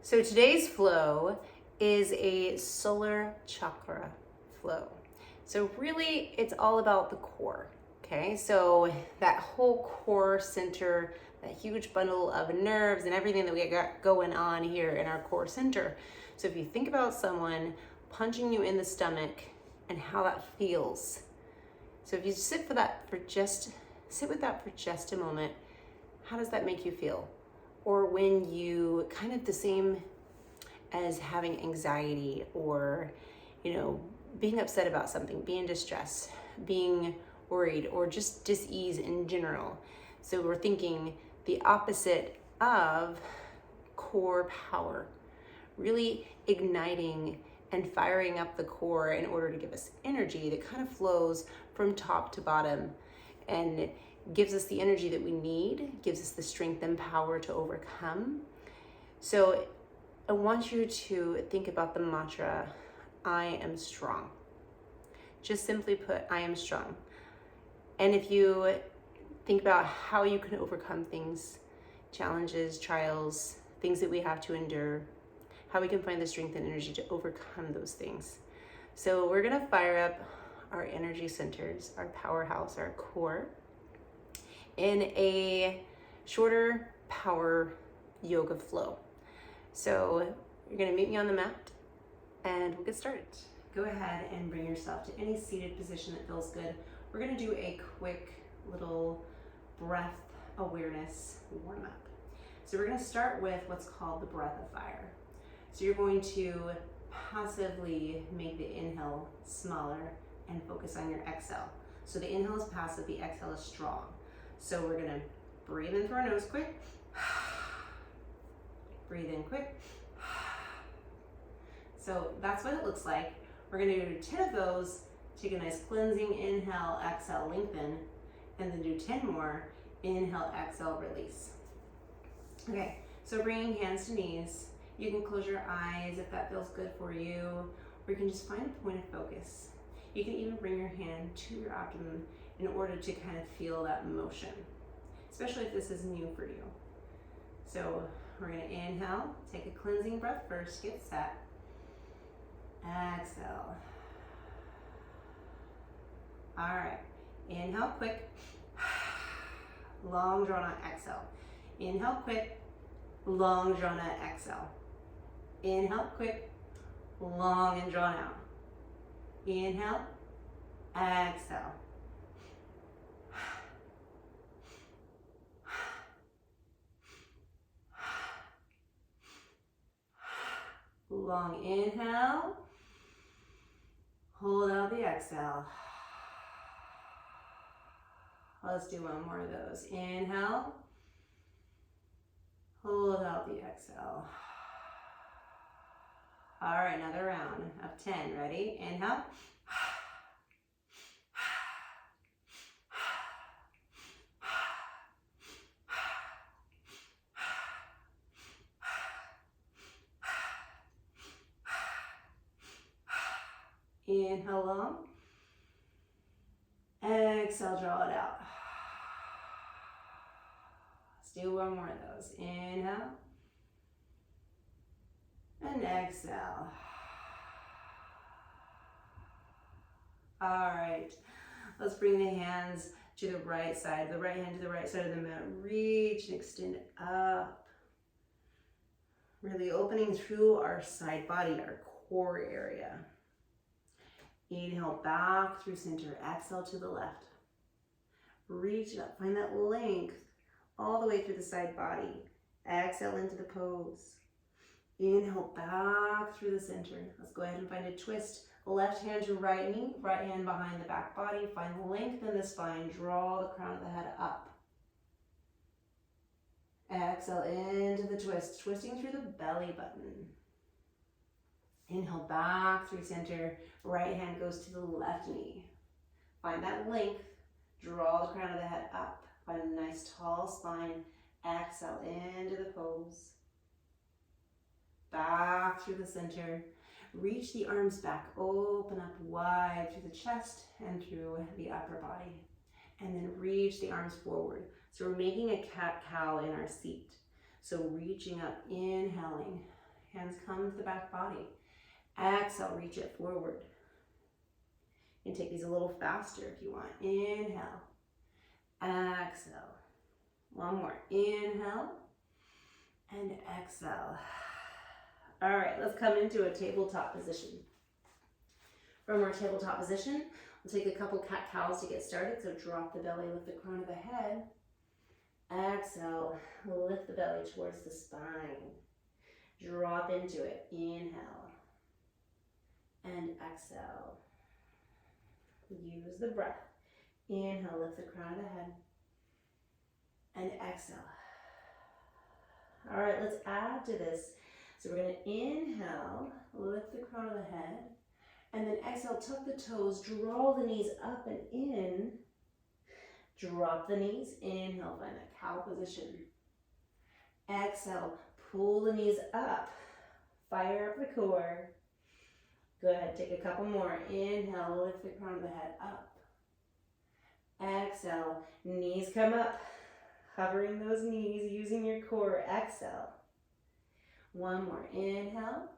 So today's flow is a solar chakra flow. So really it's all about the core. Okay, so that whole core center, that huge bundle of nerves and everything that we got going on here in our core center. So if you think about someone punching you in the stomach and how that feels. So if you sit with that for just a moment, how does that make you feel? Or when you kind of the same as having anxiety or, being upset about something, being distressed, being worried, or just dis-ease in general. So we're thinking the opposite of core power, really igniting and firing up the core in order to give us energy that kind of flows from top to bottom and gives us the energy that we need, gives us the strength and power to overcome. So I want you to think about the mantra, I am strong. Just simply put, I am strong. And if you think about how you can overcome things, challenges, trials, things that we have to endure, how we can find the strength and energy to overcome those things. So we're gonna fire up our energy centers, our powerhouse, our core, in a shorter power yoga flow. So you're gonna meet me on the mat and we'll get started. Go ahead and bring yourself to any seated position that feels good. We're gonna do a quick little breath awareness warm up. So we're gonna start with what's called the breath of fire. So you're going to passively make the inhale smaller and focus on your exhale. So the inhale is passive, the exhale is strong. So we're gonna breathe in through our nose quick. Breathe in quick. So that's what it looks like. We're gonna do 10 of those, take a nice cleansing inhale, exhale, lengthen, and then do 10 more. Inhale, exhale, release. Okay, so bringing hands to knees. You can close your eyes if that feels good for you, or you can just find a point of focus. You can even bring your hand to your abdomen in order to kind of feel that motion, especially if this is new for you. So we're gonna inhale, take a cleansing breath first, get set. Exhale. All right, inhale quick, long drawn out exhale. Inhale quick, long drawn out exhale. Inhale quick, long and drawn out. Inhale, exhale. Long inhale, hold out the exhale. Let's do one more of those. Inhale, hold out the exhale. All right, another round of 10. Ready? Inhale. Inhale long. Exhale, draw it out. Let's do one more of those. Inhale. And exhale. All right, let's bring the hands to the right side, the right hand to the right side of the mat. Reach and extend up. Really opening through our side body, our core area. Inhale back through center, exhale to the left. Reach it up, find that length all the way through the side body. Exhale into the pose. Inhale back through the center. Let's go ahead and find a twist. Left hand to right knee, right hand behind the back body. Find length in the spine. Draw the crown of the head up. Exhale into the twist, twisting through the belly button. Inhale back through center. Right hand goes to the left knee. Find that length. Draw the crown of the head up. Find a nice tall spine. Exhale into the pose. Back through the center. Reach the arms back. Open up wide through the chest and through the upper body. And then reach the arms forward. So we're making a cat-cow in our seat. So reaching up, inhaling. Hands come to the back body. Exhale, reach it forward. You can take these a little faster if you want. Inhale. Exhale. One more. Inhale. And exhale. All right, let's come into a tabletop position. From our tabletop position, we'll take a couple cat-cows to get started. So drop the belly, lift the crown of the head. Exhale, lift the belly towards the spine. Drop into it. Inhale. And exhale. Use the breath. Inhale, lift the crown of the head. And exhale. All right, let's add to this. So we're going to inhale, lift the crown of the head. And then exhale, tuck the toes, draw the knees up and in. Drop the knees. Inhale, find that cow position. Exhale, pull the knees up. Fire up the core. Go ahead, take a couple more. Inhale, lift the crown of the head up. Exhale, knees come up. Hovering those knees, using your core. Exhale. One more. Inhale.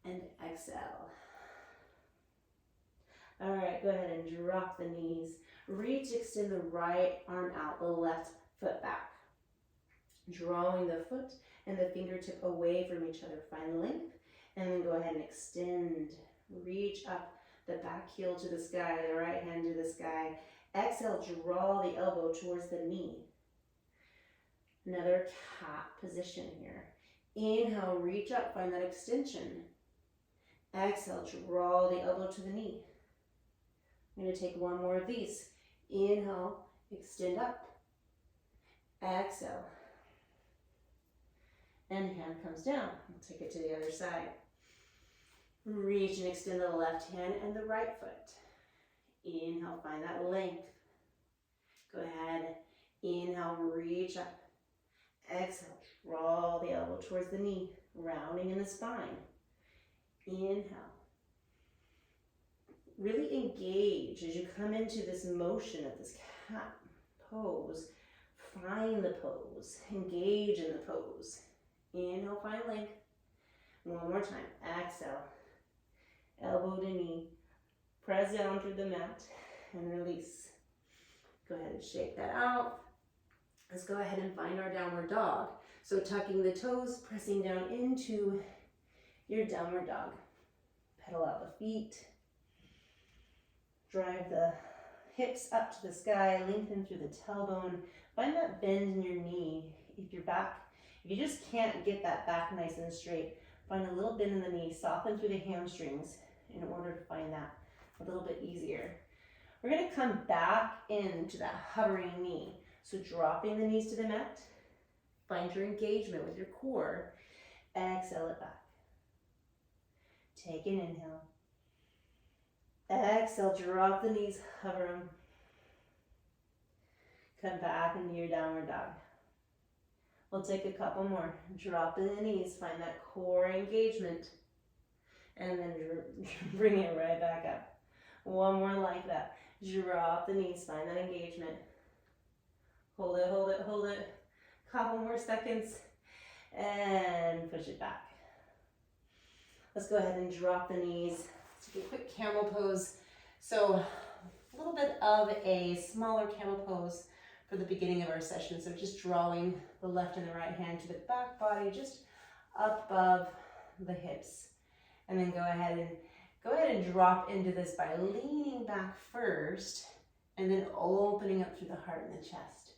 And exhale. All right, go ahead and drop the knees. Reach, extend the right arm out, the left foot back. Drawing the foot and the fingertip away from each other. Find length. And then go ahead and extend. Reach up the back heel to the sky, the right hand to the sky. Exhale, draw the elbow towards the knee. Another cat position here. Inhale, reach up, find that extension. Exhale, draw the elbow to the knee. I'm going to take one more of these. Inhale, extend up. Exhale. And hand comes down. We'll take it to the other side. Reach and extend the left hand and the right foot. Inhale, find that length. Go ahead. Inhale, reach up. Exhale, draw the elbow towards the knee, rounding in the spine. Inhale. Really engage as you come into this motion of this cat pose. Find the pose. Engage in the pose. Inhale, find length. One more time. Exhale. Elbow to knee. Press down through the mat and release. Go ahead and shake that out. Let's go ahead and find our downward dog. So tucking the toes, pressing down into your downward dog. Pedal out the feet. Drive the hips up to the sky, lengthen through the tailbone. Find that bend in your knee. If you just can't get that back nice and straight, find a little bend in the knee, soften through the hamstrings in order to find that a little bit easier. We're going to come back into that hovering knee. So dropping the knees to the mat, find your engagement with your core. Exhale it back. Take an inhale. Exhale, drop the knees, hover them. Come back into your downward dog. We'll take a couple more. Drop the knees, find that core engagement. And then bring it right back up. One more like that. Drop the knees, find that engagement. Hold it, hold it, hold it. Couple more seconds. And push it back. Let's go ahead and drop the knees. Let's take a quick camel pose. So a little bit of a smaller camel pose for the beginning of our session. So just drawing the left and the right hand to the back body, just up above the hips. And then go ahead and drop into this by leaning back first and then opening up through the heart and the chest.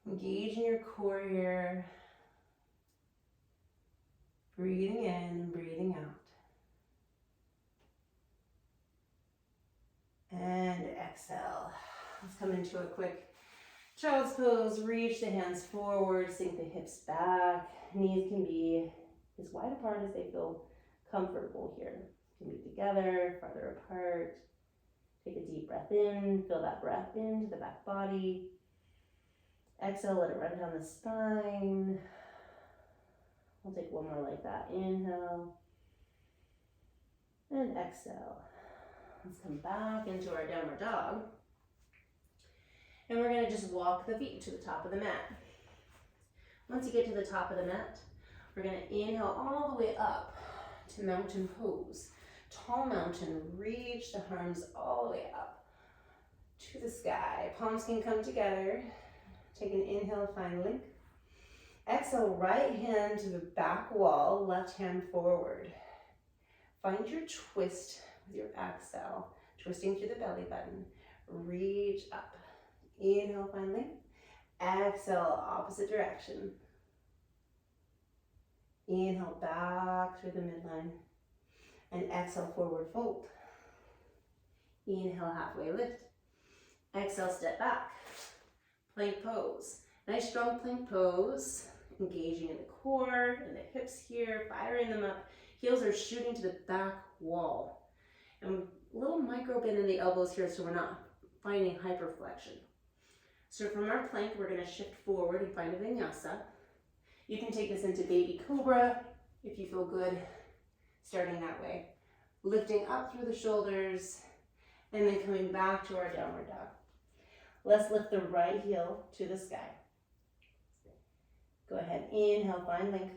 Engage in your core here. Breathing in and breathing out. And exhale. Let's come into a quick child's pose. Reach the hands forward, sink the hips back. Knees can be as wide apart as they feel comfortable here. Can be together, farther apart. Take a deep breath in, feel that breath into the back body. Exhale, let it run down the spine. We'll take one more like that. Inhale and exhale. Let's come back into our downward dog. And we're going to just walk the feet to the top of the mat. Once you get to the top of the mat, We're gonna inhale all the way up to mountain pose. Tall mountain, reach the arms all the way up to the sky. Palms can come together. Take an inhale, find length. Exhale, right hand to the back wall, left hand forward. Find your twist with your exhale, twisting through the belly button. Reach up. Inhale, find length. Exhale, opposite direction. Inhale, back through the midline. And exhale, forward fold. Inhale, halfway lift. Exhale, step back. Plank pose. Nice strong plank pose. Engaging in the core and the hips here, firing them up. Heels are shooting to the back wall. And a little micro bend in the elbows here so we're not finding hyperflexion. So from our plank, we're gonna shift forward and find a vinyasa. You can take this into baby cobra if you feel good, starting that way. Lifting up through the shoulders and then coming back to our downward dog. Let's lift the right heel to the sky. Go ahead, inhale, find length.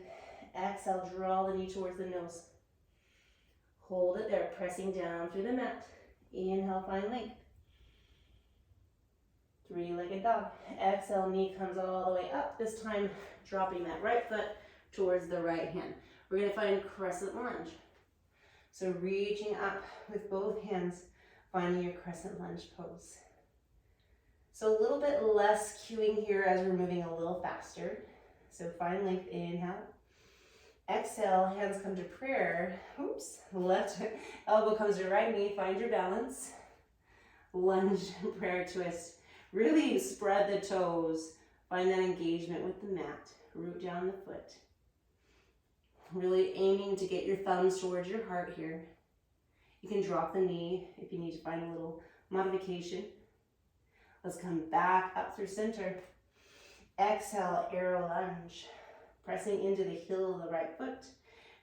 Exhale, draw the knee towards the nose. Hold it there, pressing down through the mat. Inhale, find length. Three-legged dog. Exhale, knee comes all the way up. This time, dropping that right foot towards the right hand. We're gonna find crescent lunge. So reaching up with both hands, finding your crescent lunge pose. So a little bit less cueing here as we're moving a little faster. So find length, inhale. Exhale, hands come to prayer. Oops, left elbow comes to right knee, find your balance. Lunge, prayer twist. Really spread the toes. Find that engagement with the mat. Root down the foot. Really aiming to get your thumbs towards your heart here. You can drop the knee if you need to find a little modification. Let's come back up through center. Exhale, arrow lunge. Pressing into the heel of the right foot.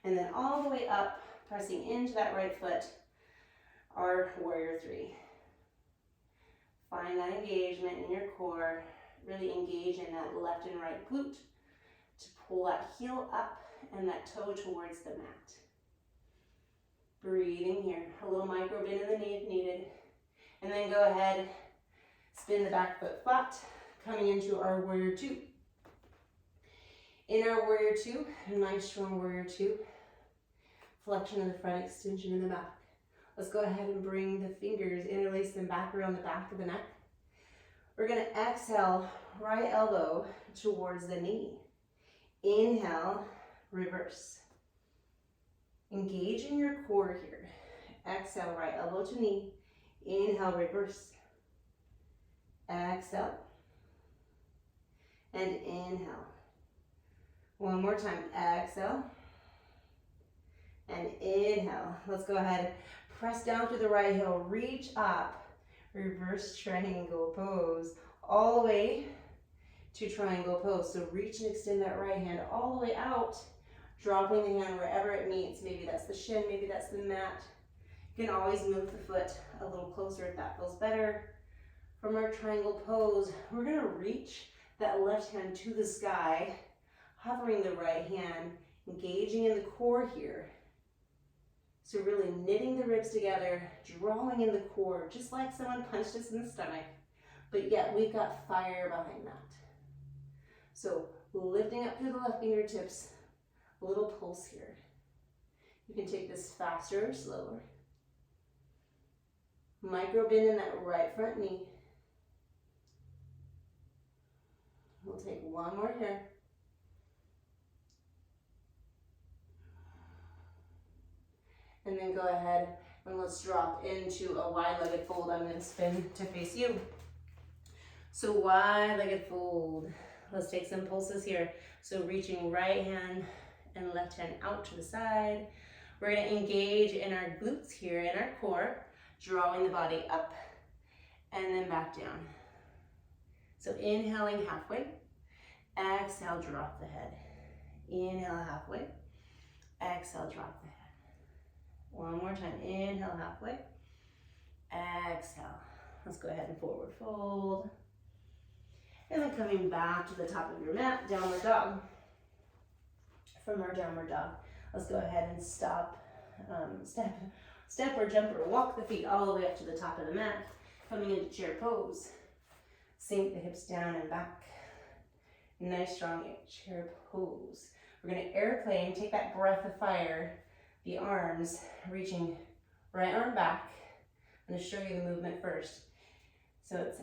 And then all the way up, pressing into that right foot, our warrior three. Find that engagement in your core. Really engage in that left and right glute to pull that heel up and that toe towards the mat. Breathing here. A little micro bend in the knee if needed. And then go ahead, spin the back foot flat, coming into our warrior two. In our warrior two, a nice strong warrior two. Flexion in the front, extension in the back. Let's go ahead and bring the fingers, interlace them back around the back of the neck. We're gonna exhale, right elbow towards the knee. Inhale, reverse. Engage in your core here. Exhale, right elbow to knee. Inhale, reverse. Exhale. And inhale. One more time, exhale. And inhale. Let's go ahead, press down through the right heel, reach up, reverse triangle pose, all the way to triangle pose. So reach and extend that right hand all the way out, dropping the hand wherever it meets. Maybe that's the shin, maybe that's the mat. You can always move the foot a little closer if that feels better. From our triangle pose, we're gonna reach that left hand to the sky, hovering the right hand, engaging in the core here. So really knitting the ribs together, drawing in the core, just like someone punched us in the stomach, but yet we've got fire behind that. So lifting up through the left fingertips, a little pulse here. You can take this faster or slower. Micro bend in that right front knee. We'll take one more here. And then go ahead and let's drop into a wide-legged fold. I'm gonna spin to face you. So wide-legged fold. Let's take some pulses here. So reaching right hand and left hand out to the side. We're gonna engage in our glutes here, in our core, drawing the body up and then back down. So inhaling halfway, exhale, drop the head. Inhale halfway, exhale, drop the head. One more time, inhale halfway, exhale. Let's go ahead and forward fold. And then coming back to the top of your mat, downward dog. from our downward dog. Let's go ahead and stop, step or jump or walk the feet all the way up to the top of the mat. Coming into chair pose. Sink the hips down and back. Nice strong chair pose. We're going to airplane, take that breath of fire, the arms reaching right arm back. I'm going to show you the movement first. So it's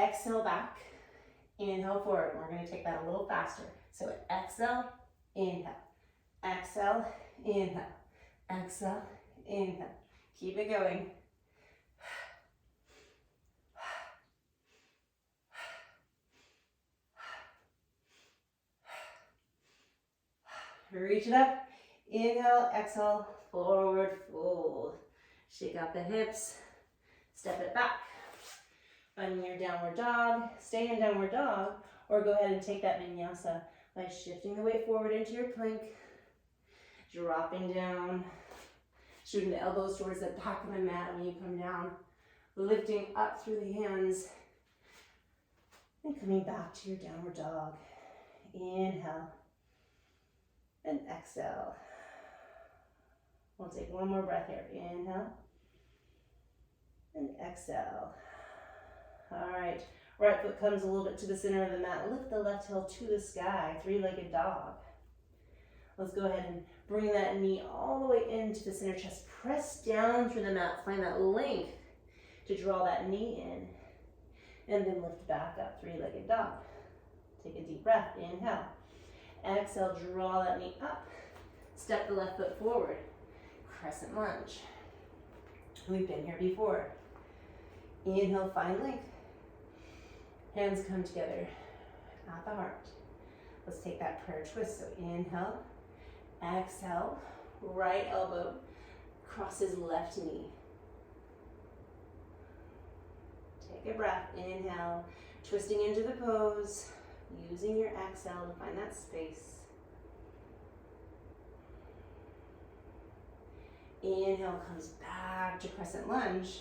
exhale back, inhale forward. We're going to take that a little faster. So exhale, inhale, exhale, inhale, exhale, inhale. Keep it going. Reach it up, inhale, exhale, forward fold. Shake out the hips, step it back. Finding your downward dog, stay in downward dog, or go ahead and take that vinyasa by shifting the weight forward into your plank, dropping down, shooting the elbows towards the back of the mat when you come down, lifting up through the hands, and coming back to your downward dog. Inhale. And exhale. We'll take one more breath here. Inhale. And exhale. All right. Right foot comes a little bit to the center of the mat. Lift the left heel to the sky. Three-legged dog. Let's go ahead and bring that knee all the way into the center chest. Press down through the mat. Find that length to draw that knee in. And then lift back up. Three-legged dog. Take a deep breath. Inhale. Exhale, draw that knee up. Step the left foot forward. Crescent lunge. We've been here before. Inhale, find length. Hands come together at the heart. Let's take that prayer twist. So inhale, exhale, right elbow crosses left knee. Take a breath. Inhale, twisting into the pose. Using your exhale to find that space. Inhale comes back to crescent lunge.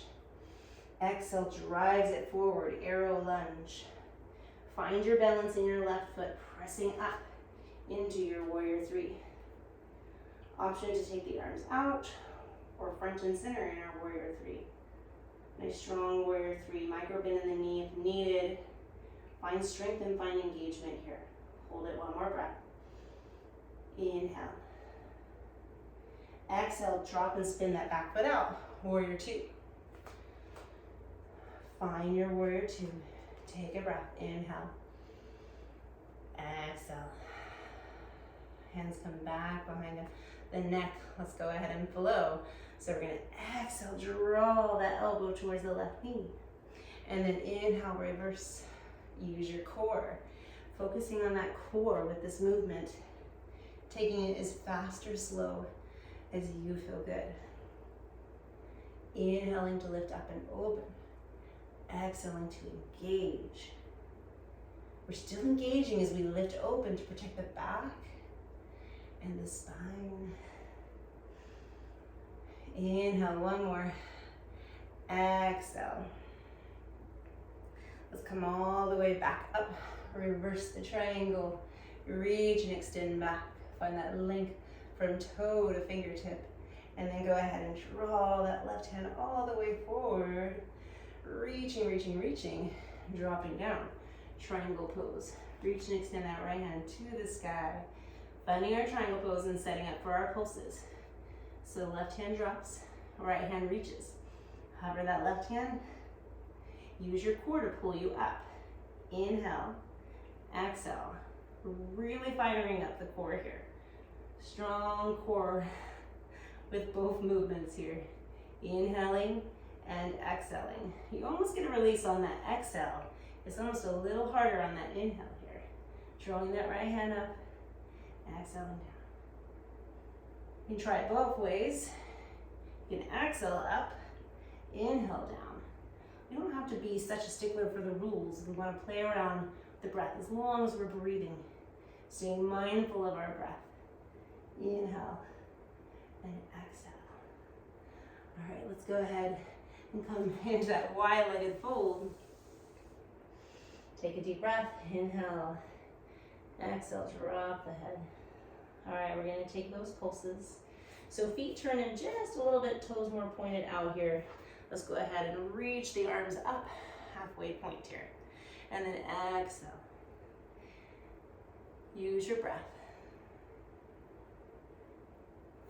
Exhale drives it forward, arrow lunge. Find your balance in your left foot, pressing up into your warrior three. Option to take the arms out or front and center in our warrior three. Nice strong warrior three, micro bend in the knee if needed. Find strength and find engagement here. Hold it one more breath. Inhale. Exhale, drop and spin that back foot out. Warrior two. Find your warrior two. Take a breath. Inhale. Exhale. Hands come back behind the neck. Let's go ahead and flow. So we're going to exhale, draw that elbow towards the left knee. And then inhale, reverse. Use your core, focusing on that core with this movement, taking it as fast or slow as you feel good. Inhaling to lift up and open, exhaling to engage. We're still engaging as we lift open to protect the back and the spine. Inhale, one more, exhale. Let's come all the way back up, reverse the triangle, reach and extend back. Find that length from toe to fingertip, and then go ahead and draw that left hand all the way forward, reaching, reaching, reaching, dropping down, triangle pose. Reach and extend that right hand to the sky, finding our triangle pose and setting up for our pulses. So left hand drops, right hand reaches. Hover that left hand. Use your core to pull you up. Inhale, exhale. Really firing up the core here. Strong core with both movements here. Inhaling and exhaling. You almost get a release on that exhale. It's almost a little harder on that inhale here. Drawing that right hand up, exhaling down. You can try it both ways. You can exhale up, inhale down. You don't have to be such a stickler for the rules. We want to play around with the breath as long as we're breathing, staying mindful of our breath. Inhale and exhale. All right, let's go ahead and come into that wide-legged fold. Take a deep breath. Inhale. Exhale, drop the head. All right, we're gonna take those pulses. So feet turn in just a little bit, toes more pointed out here. Let's go ahead and reach the arms up, halfway point here. And then exhale. Use your breath.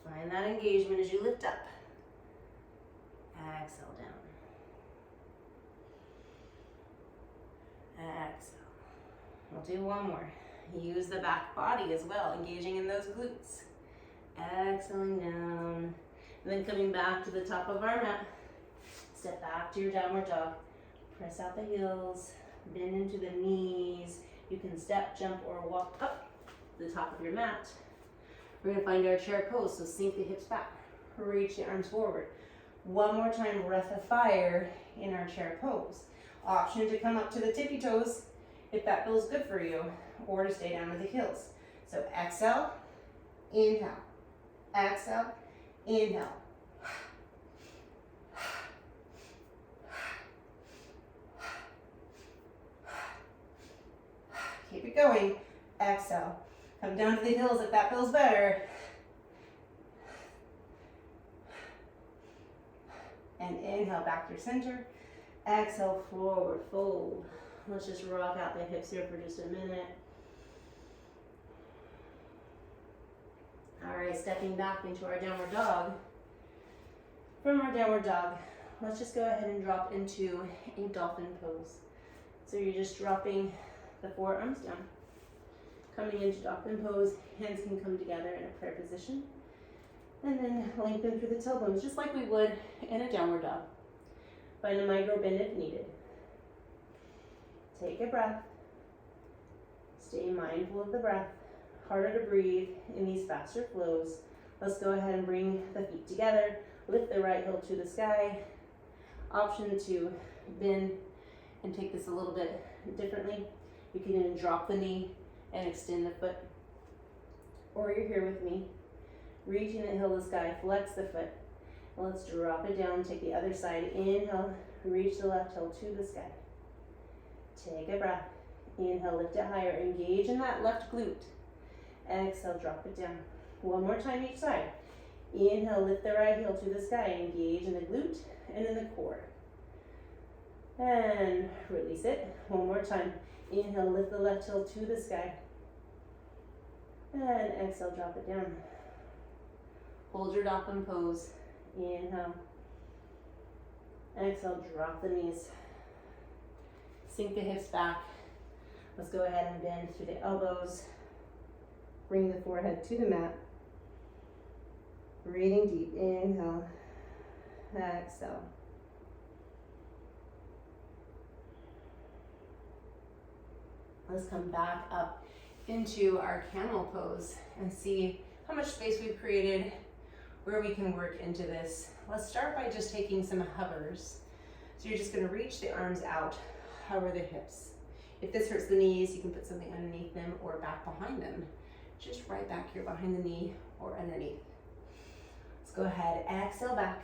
Find that engagement as you lift up. Exhale down. Exhale. We'll do one more. Use the back body as well, engaging in those glutes. Exhaling down. And then coming back to the top of our mat. Step back to your downward dog. Press out the heels. Bend into the knees. You can step, jump, or walk up the top of your mat. We're gonna find our chair pose, so sink the hips back. Reach the arms forward. One more time, breath of fire in our chair pose. Option to come up to the tippy toes if that feels good for you, or to stay down at the heels. So exhale, inhale, exhale, inhale. Keep it going. Exhale. Come down to the heels if that feels better. And inhale back to your center. Exhale, forward fold. Let's just rock out the hips here for just a minute. All right, stepping back into our downward dog. From our downward dog, let's just go ahead and drop into a dolphin pose. So you're just dropping the forearms down. Coming into dolphin pose, hands can come together in a prayer position. And then lengthen through the tailbones, just like we would in a downward dog. Find a micro bend if needed. Take a breath. Stay mindful of the breath. Harder to breathe in these faster flows. Let's go ahead and bring the feet together. Lift the right heel to the sky. Option to bend and take this a little bit differently. You can even drop the knee and extend the foot. Or you're here with me. Reaching the heel to the sky, flex the foot. Let's drop it down, take the other side. Inhale, reach the left heel to the sky. Take a breath. Inhale, lift it higher. Engage in that left glute. Exhale, drop it down. One more time each side. Inhale, lift the right heel to the sky. Engage in the glute and in the core. And release it. One more time. Inhale, lift the left heel to the sky. And exhale, drop it down. Hold your dolphin pose. Inhale. Exhale, drop the knees. Sink the hips back. Let's go ahead and bend through the elbows. Bring the forehead to the mat. Breathing deep. Inhale. Exhale. Let's come back up into our camel pose and see how much space we've created, where we can work into this. Let's start by just taking some hovers. So you're just gonna reach the arms out, hover the hips. If this hurts the knees, you can put something underneath them or back behind them. Just right back here behind the knee or underneath. Let's go ahead, exhale back,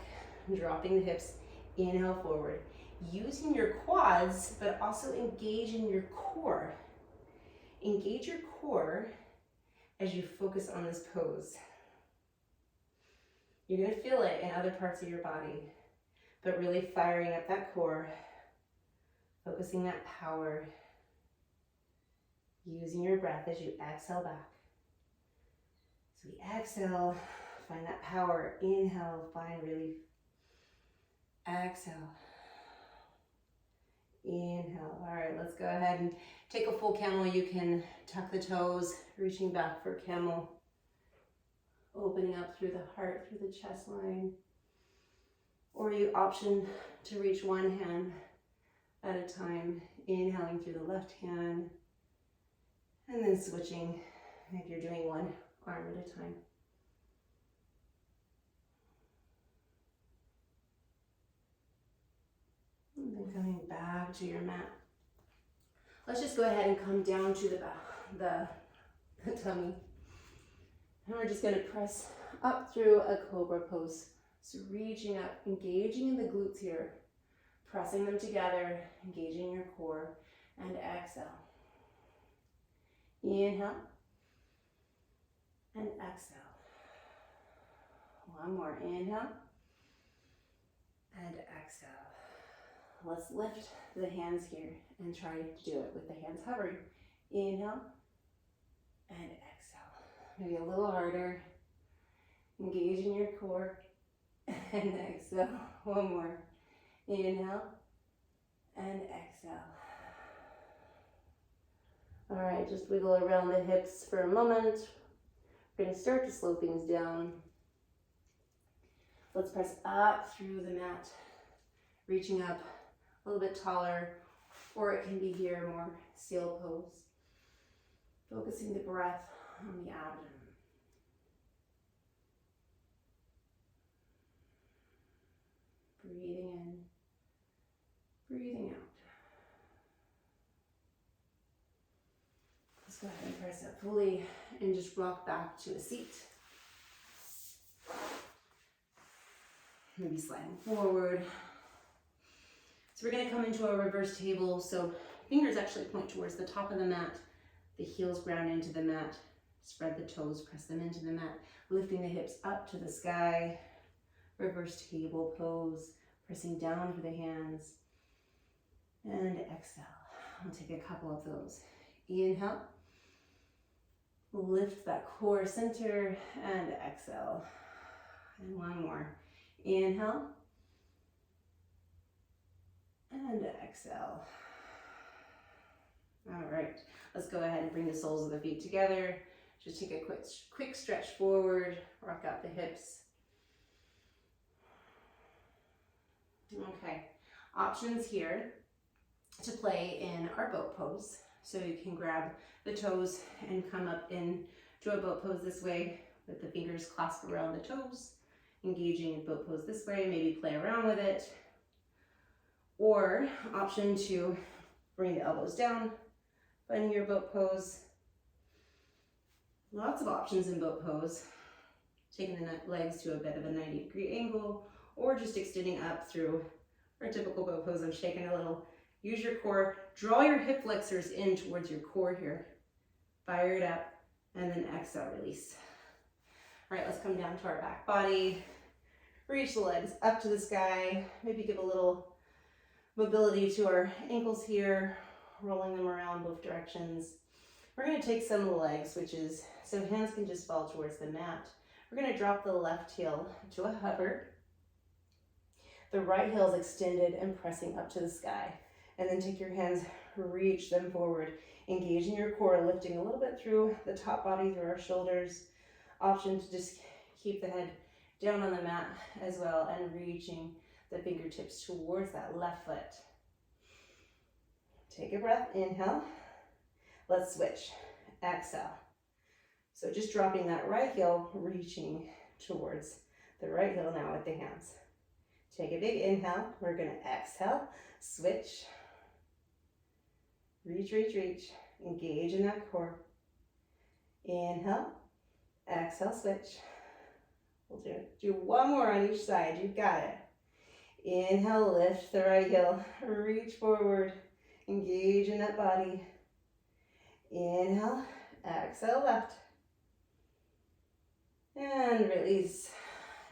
dropping the hips, inhale forward. Using your quads, but also engaging your core. Engage your core as you focus on this pose. You're gonna feel it in other parts of your body, but really firing up that core, focusing that power, using your breath as you exhale back. So we exhale, find that power. Inhale, find relief. Exhale. Inhale. All right, let's go ahead and take a full camel. You can tuck the toes, reaching back for camel. Opening up through the heart, through the chest line. Or you option to reach one hand at a time, inhaling through the left hand, and then switching if you're doing one arm at a time. And then coming back to your mat. Let's just go ahead and come down to the tummy. And we're just going to press up through a cobra pose. So reaching up, engaging in the glutes here, pressing them together, engaging your core, and exhale. Inhale. and exhale. One more, inhale and exhale. Let's lift the hands here and try to do it with the hands hovering. Inhale and exhale. Maybe a little harder. Engage in your core and exhale. One more. Inhale and exhale. All right, just wiggle around the hips for a moment. We're going to start to slow things down. Let's press up through the mat, reaching up a little bit taller, or it can be here more seal pose. Focusing the breath on the abdomen. Breathing in, breathing out. Let's go ahead and press up fully and just rock back to a seat. Maybe sliding forward. So we're going to come into a reverse table. So fingers actually point towards the top of the mat. The heels ground into the mat. Spread the toes, press them into the mat. Lifting the hips up to the sky. Reverse table pose. Pressing down for the hands. And exhale. I'll take a couple of those. Inhale. Lift that core center and exhale. And one more. Inhale. And exhale. All right, let's go ahead and bring the soles of the feet together. Just take a quick stretch forward, rock out the hips. Okay, options here to play in our boat pose. So you can grab the toes and come up into a boat pose this way with the fingers clasped around the toes, engaging in boat pose this way, maybe play around with it. Or option two, bring the elbows down, finding your boat pose. Lots of options in boat pose. Taking the legs to a bit of a 90-degree angle, or just extending up through our typical boat pose. I'm shaking a little. Use your core. Draw your hip flexors in towards your core here. Fire it up, and then exhale, release. All right, let's come down to our back body. Reach the legs up to the sky. Maybe give a little mobility to our ankles here, rolling them around both directions. We're going to take some legs, so hands can just fall towards the mat. We're going to drop the left heel to a hover. The right heel is extended and pressing up to the sky. And then take your hands, reach them forward. Engage in your core, lifting a little bit through the top body, through our shoulders. Option to just keep the head down on the mat as well, and reaching the fingertips towards that left foot. Take a breath, inhale. Let's switch, exhale. So just dropping that right heel, reaching towards the right heel now with the hands. Take a big inhale, we're gonna exhale, switch. Reach, reach, reach, engage in that core. Inhale, exhale, switch. We'll do one more on each side, you've got it. Inhale, lift the right heel, reach forward, engage in that body. Inhale, exhale, left. And release.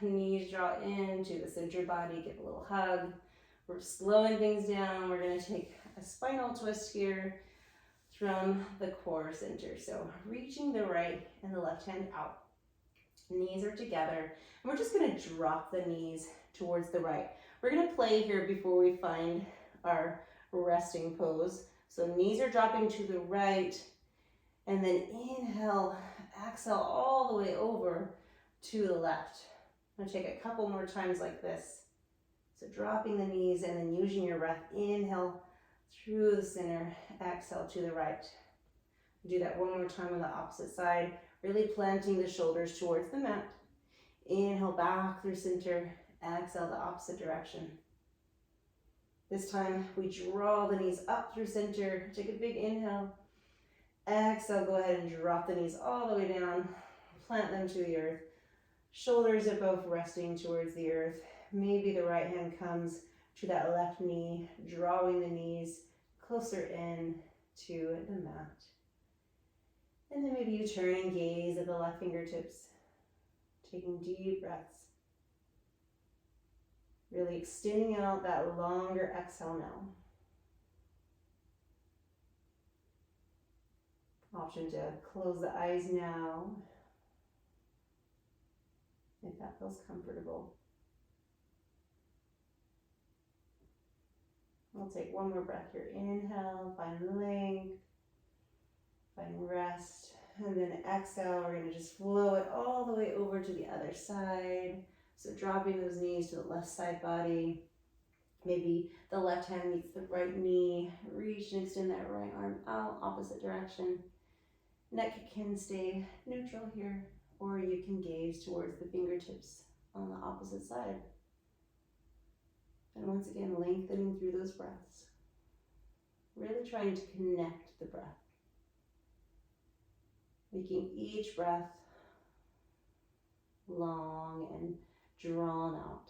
Knees draw into the center body, give a little hug. We're slowing things down. We're gonna take a spinal twist here from the core center. So reaching the right and the left hand out. Knees are together. And we're just gonna drop the knees towards the right. We're gonna play here before we find our resting pose. So knees are dropping to the right, and then inhale, exhale all the way over to the left. I'm gonna take a couple more times like this. So dropping the knees and then using your breath. Inhale through the center, exhale to the right. Do that one more time on the opposite side, really planting the shoulders towards the mat. Inhale back through center, exhale the opposite direction. This time we draw the knees up through center, take a big inhale. Exhale, go ahead and drop the knees all the way down, plant them to the earth. Shoulders are both resting towards the earth. Maybe the right hand comes to that left knee, drawing the knees closer in to the mat. And then maybe you turn and gaze at the left fingertips, taking deep breaths. Really extending out that longer exhale now. Option to close the eyes now, if that feels comfortable. We'll take one more breath here. Inhale, find length, find rest, and then exhale. We're gonna just flow it all the way over to the other side. So dropping those knees to the left side body. Maybe the left hand meets the right knee. Reach and extend that right arm out, opposite direction. Neck can stay neutral here, or you can gaze towards the fingertips on the opposite side. And once again, lengthening through those breaths. Really trying to connect the breath. Making each breath long and drawn out.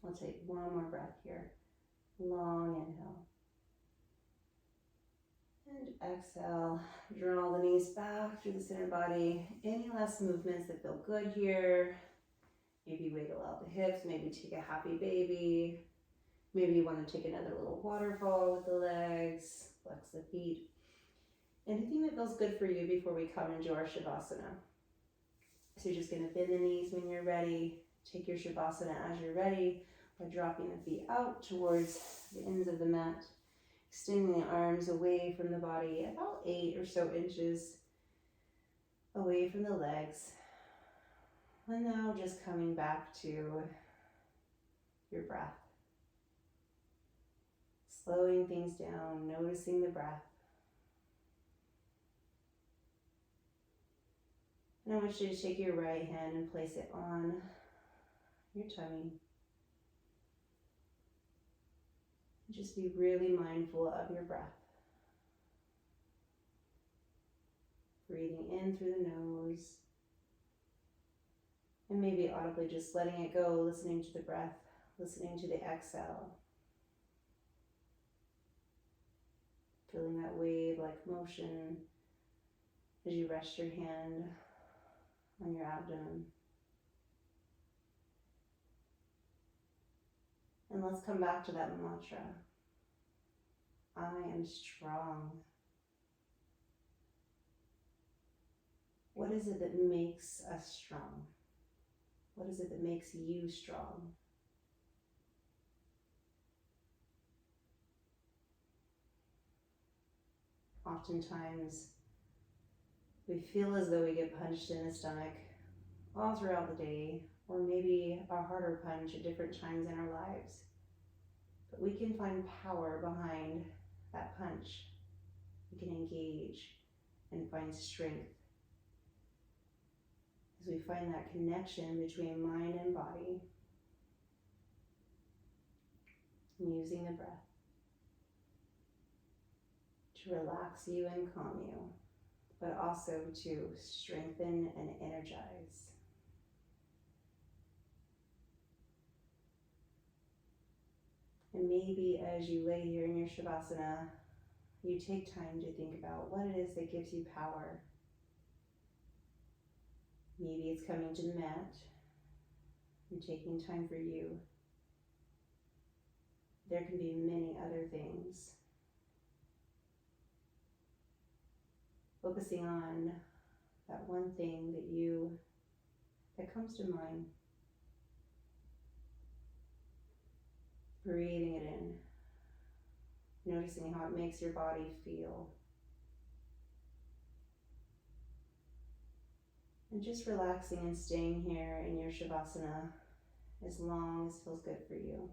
I'll take one more breath here. Long inhale. And exhale. Draw the knees back through the center body. Any last movements that feel good here. Maybe wiggle out the hips. Maybe take a happy baby. Maybe you want to take another little waterfall with the legs. Flex the feet. Anything that feels good for you before we come into our Shavasana. So you're just going to bend the knees when you're ready. Take your Shavasana as you're ready by dropping the feet out towards the ends of the mat. Extending the arms away from the body, about 8 or so inches away from the legs. And now just coming back to your breath. Slowing things down, noticing the breath. And I want you to take your right hand and place it on your tummy. Just be really mindful of your breath. Breathing in through the nose. And maybe audibly just letting it go, listening to the breath, listening to the exhale. Feeling that wave-like motion as you rest your hand on your abdomen. And let's come back to that mantra. I am strong. What is it that makes us strong? What is it that makes you strong? Oftentimes, we feel as though we get punched in the stomach all throughout the day, or maybe a harder punch at different times in our lives. But we can find power behind that punch. We can engage and find strength as we find that connection between mind and body, and using the breath to relax you and calm you, but also to strengthen and energize. And maybe as you lay here in your Shavasana, you take time to think about what it is that gives you power. Maybe it's coming to the mat and taking time for you. There can be many other things. Focusing on that one thing that comes to mind. Breathing it in. Noticing how it makes your body feel. And just relaxing and staying here in your Shavasana as long as feels good for you.